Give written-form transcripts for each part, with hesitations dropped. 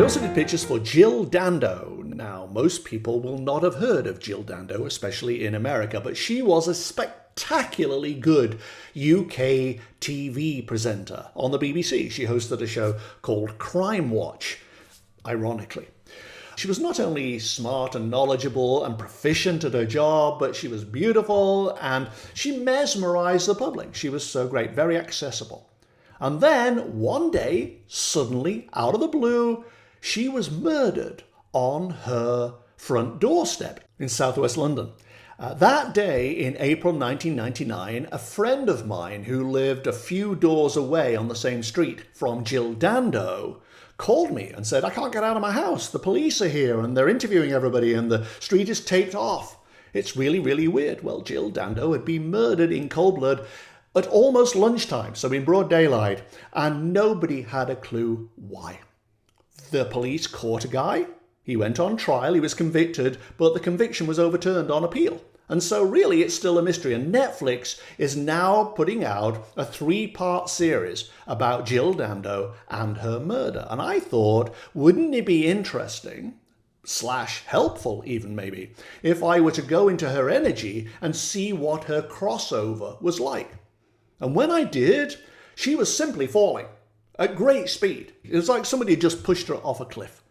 also did pictures for Jill Dando. Now, most people will not have heard of Jill Dando, especially in America, but she was a spectacularly good UK TV presenter on the BBC. She hosted a show called Crime Watch, ironically. She was not only smart and knowledgeable and proficient at her job, but she was beautiful and she mesmerized the public. She was so great, very accessible. And then one day, suddenly, out of the blue, she was murdered on her front doorstep in southwest London. That day in April 1999, a friend of mine who lived a few doors away on the same street from Jill Dando called me and said, I can't get out of my house. The police are here and they're interviewing everybody and the street is taped off. It's really, really weird. Well, Jill Dando had been murdered in cold blood at almost lunchtime, so in broad daylight, and nobody had a clue why. The police caught a guy. He went on trial. He was convicted, but the conviction was overturned on appeal. And so really it's still a mystery. And Netflix is now putting out a 3-part series about Jill Dando and her murder. And I thought, wouldn't it be interesting, / helpful even maybe, if I were to go into her energy and see what her crossover was like. And when I did, she was simply falling at great speed. It was like somebody had just pushed her off a cliff.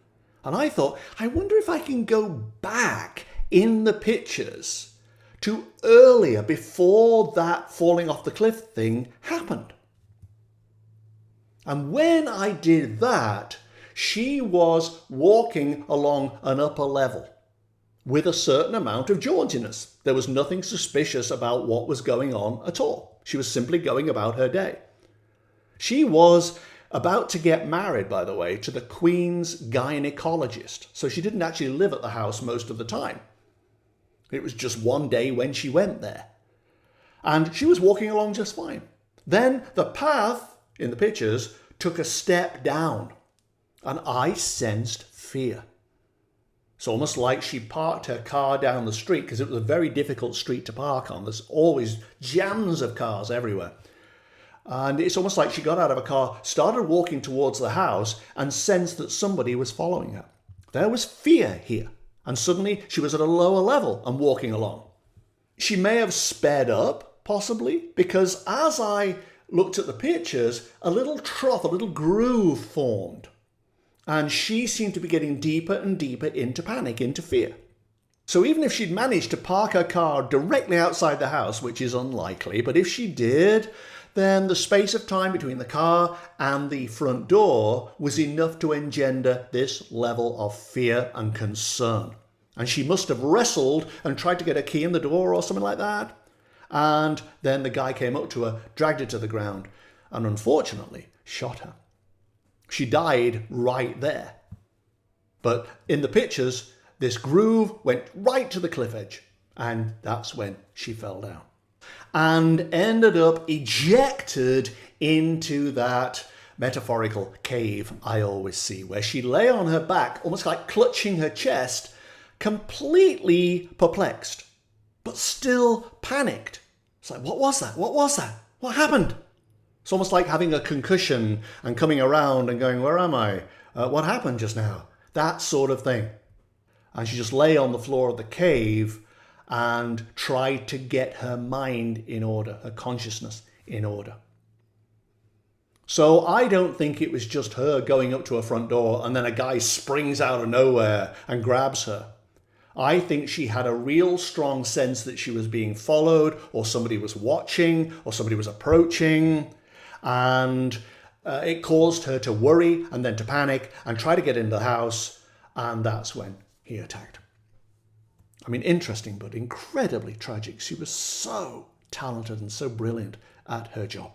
And I thought, I wonder if I can go back in the pictures to earlier, before that falling off the cliff thing happened. And when I did that, she was walking along an upper level with a certain amount of jauntiness. There was nothing suspicious about what was going on at all. She was simply going about her day. She was about to get married, by the way, to the Queen's gynecologist. So she didn't actually live at the house most of the time. It was just one day when she went there. And she was walking along just fine. Then the path in the pictures took a step down. And I sensed fear. It's almost like she parked her car down the street, because it was a very difficult street to park on. There's always jams of cars everywhere. And it's almost like she got out of a car, started walking towards the house, and sensed that somebody was following her. There was fear here. And suddenly she was at a lower level and walking along. She may have sped up, possibly, because as I looked at the pictures, a little trough, a little groove formed. And she seemed to be getting deeper and deeper into panic, into fear. So even if she'd managed to park her car directly outside the house, which is unlikely, but if she did, then the space of time between the car and the front door was enough to engender this level of fear and concern. And she must have wrestled and tried to get a key in the door or something like that. And then the guy came up to her, dragged her to the ground, and unfortunately shot her. She died right there. But in the pictures, this groove went right to the cliff edge. And that's when she fell down. And ended up ejected into that metaphorical cave I always see, where she lay on her back, almost like clutching her chest, completely perplexed, but still panicked. It's like, what was that? What was that? What happened? It's almost like having a concussion and coming around and going, where am I? What happened just now? That sort of thing. And she just lay on the floor of the cave and tried to get her mind in order, her consciousness in order. So I don't think it was just her going up to her front door and then a guy springs out of nowhere and grabs her. I think she had a real strong sense that she was being followed, or somebody was watching, or somebody was approaching, and it caused her to worry and then to panic and try to get into the house, and that's when he attacked. I mean, interesting, but incredibly tragic. She was so talented and so brilliant at her job.